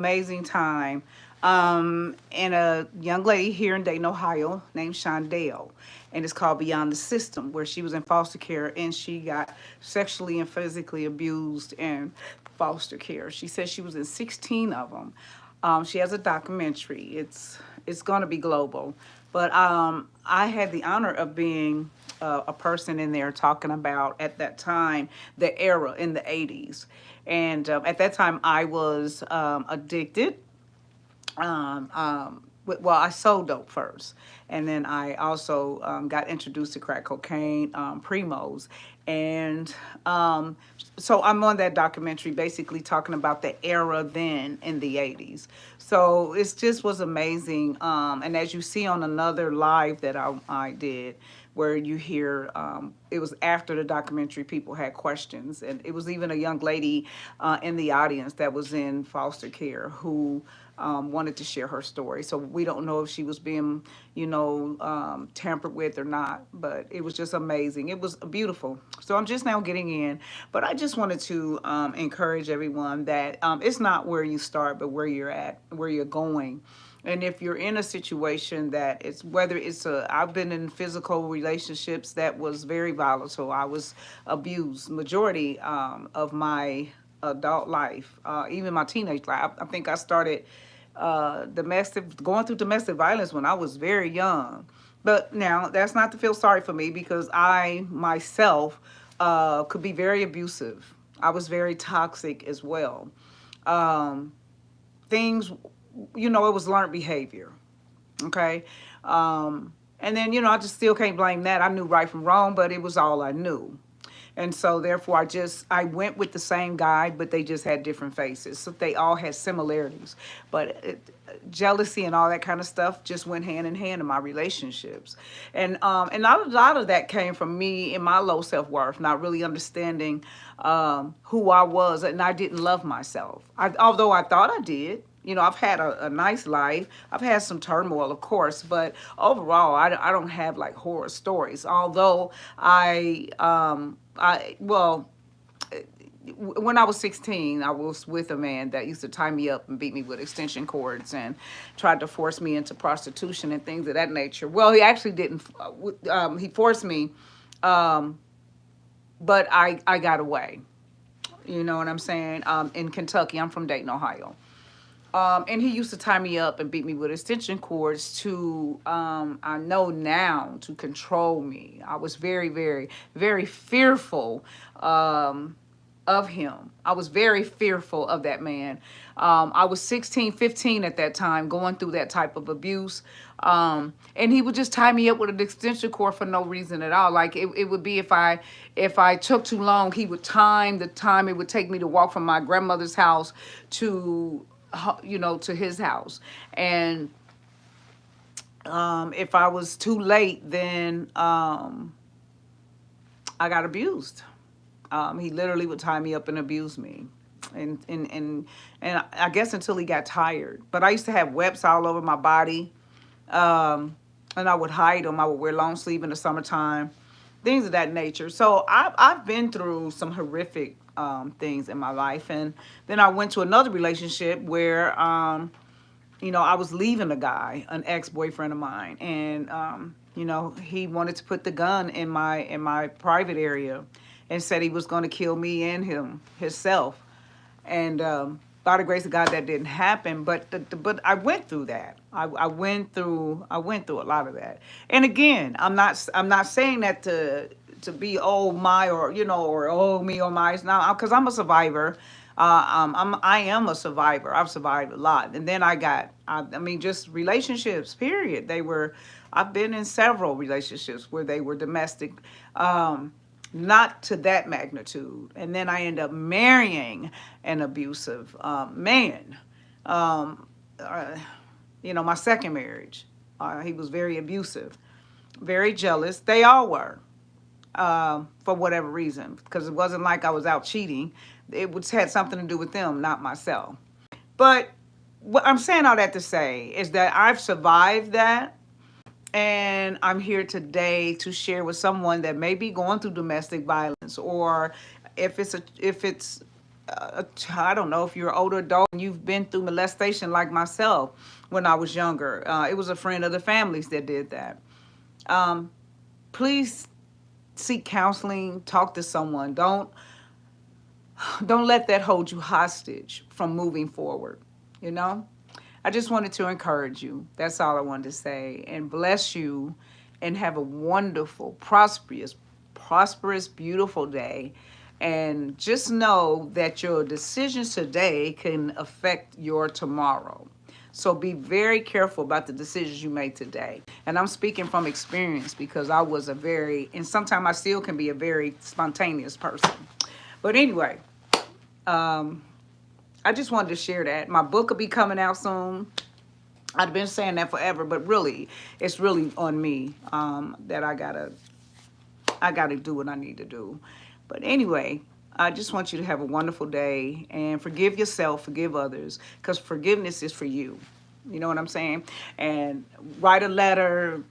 amazing time. And a young lady here in Dayton, Ohio, named Shondell, and it's called Beyond the System, where she was in foster care and she got sexually and physically abused in foster care. She said she was in 16 of them. She has a documentary. It's going to be global, but I had the honor of being a person in there talking about at that time the era in the 80s, and at that time I was addicted. Well, I sold dope first, and then I also got introduced to crack cocaine, primos, and so I'm on that documentary, basically talking about the era then in the '80s. So it just was amazing, and as you see on another live that I did, where you hear it was after the documentary, people had questions, and it was even a young lady in the audience that was in foster care who wanted to share her story. So we don't know if she was being, tampered with or not, but it was just amazing. It was beautiful. So I'm just now getting in, but I just wanted to encourage everyone that it's not where you start, but where you're at, where you're going. And if you're in a situation that it's whether it's I've been in physical relationships that was very volatile. I was abused majority of my adult life, even my teenage life. I think I started going through domestic violence when I was very young. But now that's not to feel sorry for me because I myself could be very abusive. I was very toxic as well. Um, Things, it was learned behavior. Okay. And then, I just still can't blame that. I knew right from wrong, but it was all I knew. And so therefore I went with the same guy, but they just had different faces. So they all had similarities. But jealousy and all that kind of stuff just went hand in hand in my relationships. And a lot of that came from me and my low self-worth, not really understanding who I was, and I didn't love myself. Although I thought I did. I've had a nice life. I've had some turmoil, of course, but overall, I don't have like horror stories. Although well, when I was 16, I was with a man that used to tie me up and beat me with extension cords and tried to force me into prostitution and things of that nature. Well, he actually didn't. He forced me, um, but I got away. You know what I'm saying? In Kentucky, I'm from Dayton, Ohio. And he used to tie me up and beat me with extension cords to, I know now, to control me. I was very, very, very fearful of him. I was very fearful of that man. I was 16, 15 at that time, going through that type of abuse. And he would just tie me up with an extension cord for no reason at all. Like it would be if I took too long, he would time the time it would take me to walk from my grandmother's house to to his house. And if I was too late, then I got abused. He literally would tie me up and abuse me. And I guess until he got tired. But I used to have webs all over my body. And I would hide them. I would wear long sleeve in the summertime, things of that nature. So I've been through some horrific things in my life. And then I went to another relationship where, I was leaving a guy, an ex-boyfriend of mine. And, he wanted to put the gun in my private area and said he was going to kill me and himself. And by the grace of God, that didn't happen. But I went through that. I went through a lot of that. And again, I'm not saying that to be oh my or oh me or my. Now because I'm a survivor. I am a survivor. I've survived a lot. And then I mean, just relationships. Period. I've been in several relationships where they were domestic. Not to that magnitude. And then I end up marrying an abusive man. Um, uh, my second marriage. He was very abusive, very jealous. They all were, for whatever reason, because it wasn't like I was out cheating. Had something to do with them, not myself. But what I'm saying all that to say is that I've survived that. And I'm here today to share with someone that may be going through domestic violence, or if it's I don't know if you're an older adult and you've been through molestation like myself when I was younger. It was a friend of the families that did that. Um, Please seek counseling, talk to someone. Don't let that hold you hostage from moving forward, you know? I just wanted to encourage you. That's all I wanted to say. And bless you and have a wonderful, prosperous, beautiful day. And just know that your decisions today can affect your tomorrow. So be very careful about the decisions you make today. And I'm speaking from experience because I was and sometimes I still can be a very spontaneous person. But anyway, um, I just wanted to share that. My book will be coming out soon. I've been saying that forever, but really, it's really on me that I gotta do what I need to do. But anyway, I just want you to have a wonderful day and forgive yourself, forgive others, because forgiveness is for you. You know what I'm saying? And write a letter,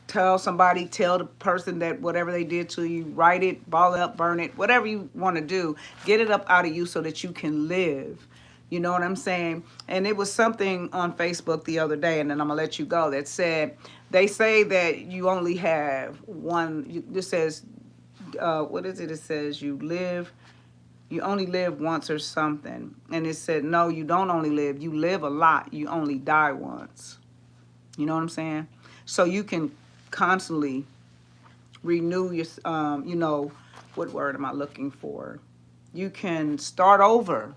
tell somebody, tell the person that whatever they did to you, write it, ball it up, burn it, whatever you want to do, get it up out of you so that you can live. You know what I'm saying? And it was something on Facebook the other day, and then I'm going to let you go, that said, they say that you only have one, this says, what is it? It says you only live once or something. And it said, no, you don't only live. You live a lot. You only die once. You know what I'm saying? So you can constantly renew your, what word am I looking for? You can start over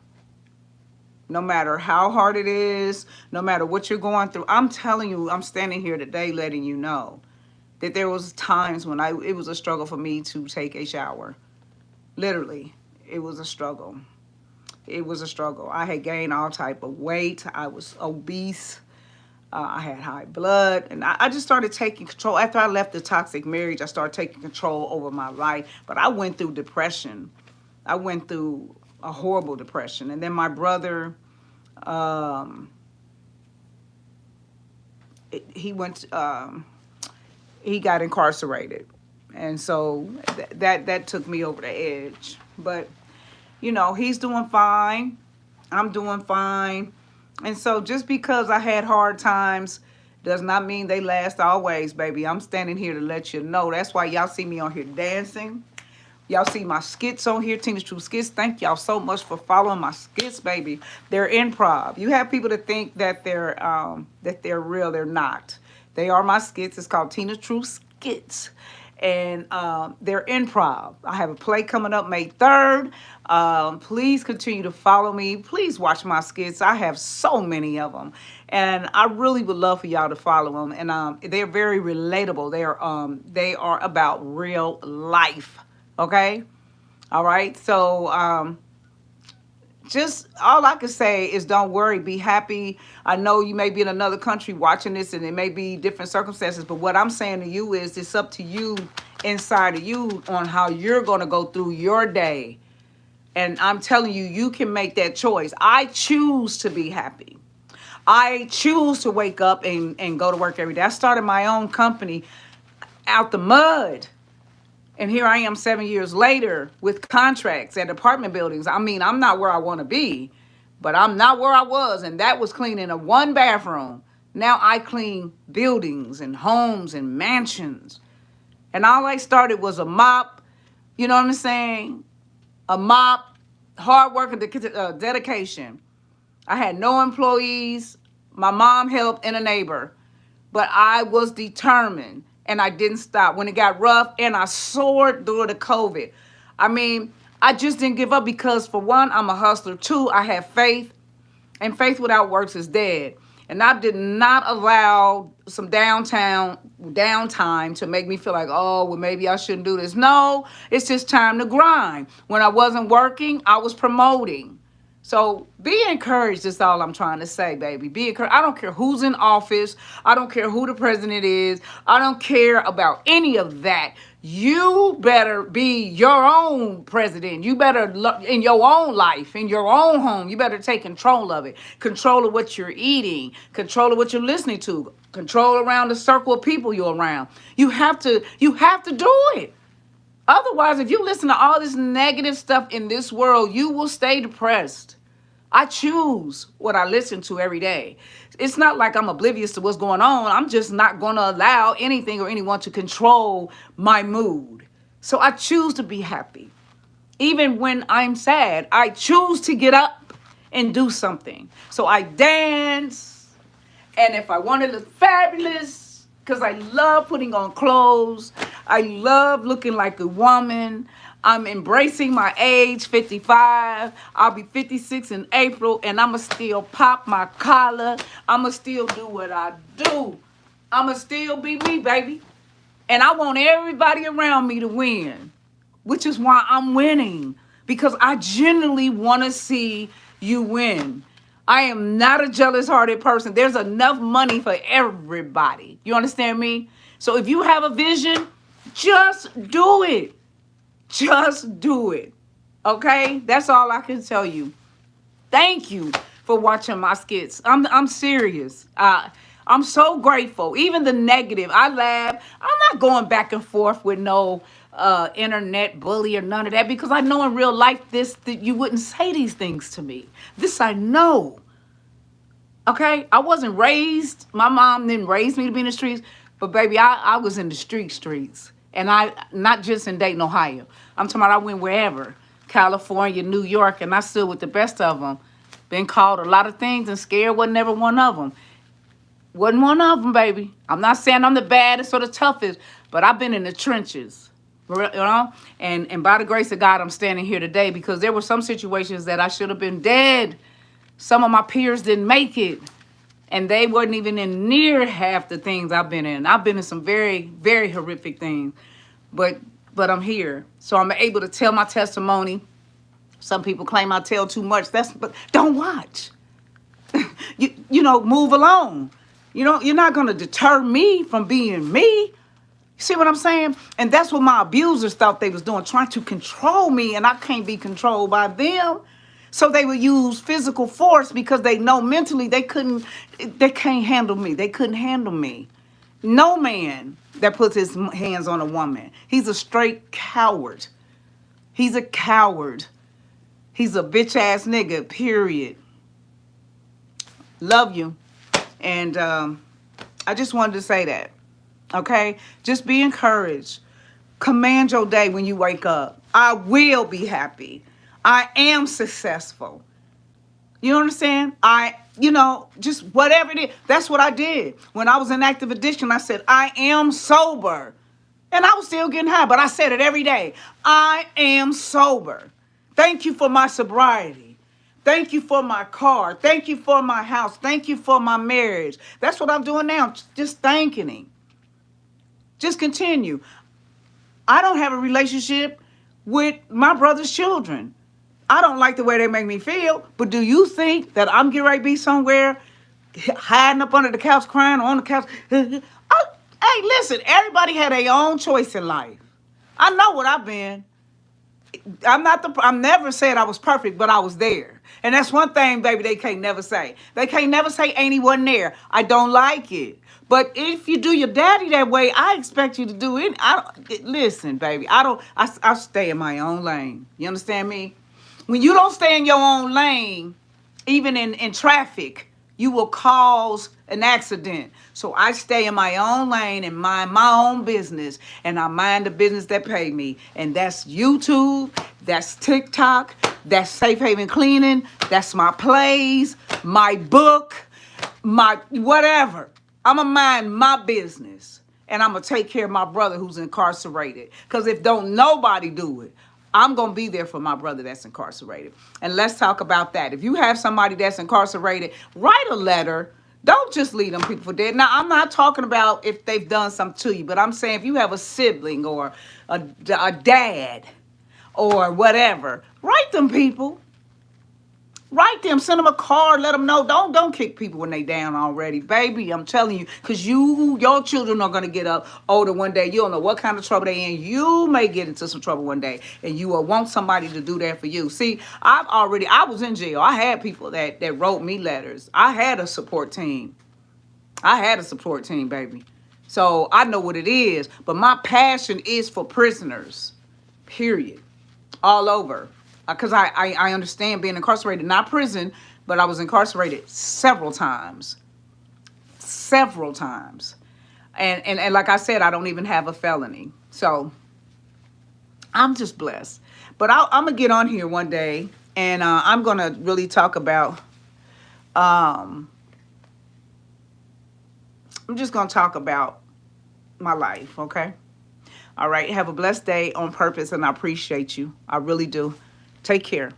no matter how hard it is, no matter what you're going through. I'm telling you, I'm standing here today letting you know that there was times when it was a struggle for me to take a shower. Literally, it was a struggle. It was a struggle. I had gained all type of weight. I was obese. I had high blood, and I just started taking control. After I left the toxic marriage, I started taking control over my life. But I went through depression. I went through a horrible depression. And then my brother, he got incarcerated. And so that took me over the edge. But, he's doing fine. I'm doing fine. And so just because I had hard times does not mean they last always, baby. I'm standing here to let you know. That's why y'all see me on here dancing. Y'all see my skits on here, Tina's True Skits. Thank y'all so much for following my skits, baby. They're improv. You have people that think that they're real. They're not. They are my skits. It's called Tina's True Skits. And they're improv. I have a play coming up May 3rd. Please continue to follow me. Please watch my skits. I have so many of them. And I really would love for y'all to follow them. And they're very relatable. They are about real life. Okay? All right? So just all I can say is don't worry, be happy. I know you may be in another country watching this and it may be different circumstances, but what I'm saying to you is it's up to you inside of you on how you're going to go through your day. And I'm telling you, you can make that choice. I choose to be happy. I choose to wake up and go to work every day. I started my own company out the mud. And here I am 7 years later with contracts at apartment buildings. I mean, I'm not where I want to be, but I'm not where I was. And that was cleaning a one bathroom. Now I clean buildings and homes and mansions. And all I started was a mop. You know what I'm saying? A mop, hard work, and dedication. I had no employees. My mom helped and a neighbor. But I was determined. And I didn't stop when it got rough, and I soared through the COVID. I mean, I just didn't give up because, for one, I'm a hustler. Two, I have faith, and faith without works is dead. And I did not allow some downtime to make me feel like, oh, well, maybe I shouldn't do this. No, it's just time to grind. When I wasn't working, I was promoting. So be encouraged is all I'm trying to say, baby. Be encouraged. I don't care who's in office. I don't care who the president is. I don't care about any of that. You better be your own president. You better, in your own life, in your own home, you better take control of it. Control of what you're eating. Control of what you're listening to. Control around the circle of people you're around. You have to do it. Otherwise, if you listen to all this negative stuff in this world, you will stay depressed. I choose what I listen to every day. It's not like I'm oblivious to what's going on. I'm just not going to allow anything or anyone to control my mood. So I choose to be happy. Even when I'm sad, I choose to get up and do something. So I dance. And if I want to look fabulous, because I love putting on clothes, I love looking like a woman. I'm embracing my age, 55. I'll be 56 in April, and I'ma still pop my collar. I'ma still do what I do. I'ma still be me, baby. And I want everybody around me to win, which is why I'm winning, because I genuinely want to see you win. I am not a jealous-hearted person. There's enough money for everybody. You understand me? So if you have a vision, just do it. Just do it. Okay? That's all I can tell you. Thank you for watching my skits. I'm serious. I'm so grateful. Even the negative, I laugh. I'm not going back and forth with no internet bully or none of that, because I know in real life that you wouldn't say these things to me. This I know. Okay? I wasn't raised. My mom didn't raise me to be in the streets, but baby, I was in the streets. And I, not just in Dayton, Ohio. I'm talking about I went wherever. California, New York, and I stood with the best of them. Been called a lot of things and scared wasn't never one of them. Wasn't one of them, baby. I'm not saying I'm the baddest or the toughest, but I've been in the trenches, you know? And by the grace of God, I'm standing here today, because there were some situations that I should have been dead. Some of my peers didn't make it. And they weren't even in near half the things I've been in. I've been in some very, very horrific things. But I'm here. So I'm able to tell my testimony. Some people claim I tell too much. But don't watch. you know, move along. You know, you're not going to deter me from being me. You see what I'm saying? And that's what my abusers thought they was doing, trying to control me, and I can't be controlled by them. So they would use physical force because they know mentally they can't handle me. They couldn't handle me. No man that puts his hands on a woman, he's a straight coward. He's a coward. He's a bitch ass nigga, period. Love you. And I just wanted to say that. Okay? Just be encouraged. Command your day when you wake up. I will be happy. I am successful. You understand? Just whatever it is. That's what I did. When I was in active addiction, I said, I am sober. And I was still getting high, but I said it every day. I am sober. Thank you for my sobriety. Thank you for my car. Thank you for my house. Thank you for my marriage. That's what I'm doing now. Just thanking him. Just continue. I don't have a relationship with my brother's children. I don't like the way they make me feel, but do you think that I'm getting ready to be somewhere hiding up under the couch crying on the couch? Hey, listen, everybody had their own choice in life. I know what I've been. I'm never saying I was perfect, but I was there. And that's one thing, baby, they can't never say. They can't never say ain't he wasn't there. I don't like it. But if you do your daddy that way, I expect you to do it. Listen, baby, I stay in my own lane. You understand me? When you don't stay in your own lane, even in traffic, you will cause an accident. So I stay in my own lane and mind my own business, and I mind the business that pay me. And that's YouTube, that's TikTok, that's Safe Haven Cleaning, that's my plays, my book, my whatever. I'm going to mind my business, and I'm going to take care of my brother who's incarcerated. Because if don't nobody do it, I'm going to be there for my brother that's incarcerated. And let's talk about that. If you have somebody that's incarcerated, write a letter. Don't just leave them people for dead. Now, I'm not talking about if they've done something to you, but I'm saying if you have a sibling or a dad or whatever, write them people. Write them, send them a card, let them know. Don't kick people when they down already. Baby, I'm telling you, because your children are going to get up older one day. You don't know what kind of trouble they in. You may get into some trouble one day, and you will want somebody to do that for you. See, I was in jail. I had people that wrote me letters. I had a support team. Baby. So I know what it is. But my passion is for prisoners. period, all over. Because I understand being incarcerated, not prison, but I was incarcerated several times, several times. And like I said, I don't even have a felony. So I'm just blessed. But I'm going to get on here one day, and I'm going to really talk about, um, I'm just going to talk about my life, okay? All right. Have a blessed day on purpose, and I appreciate you. I really do. Take care.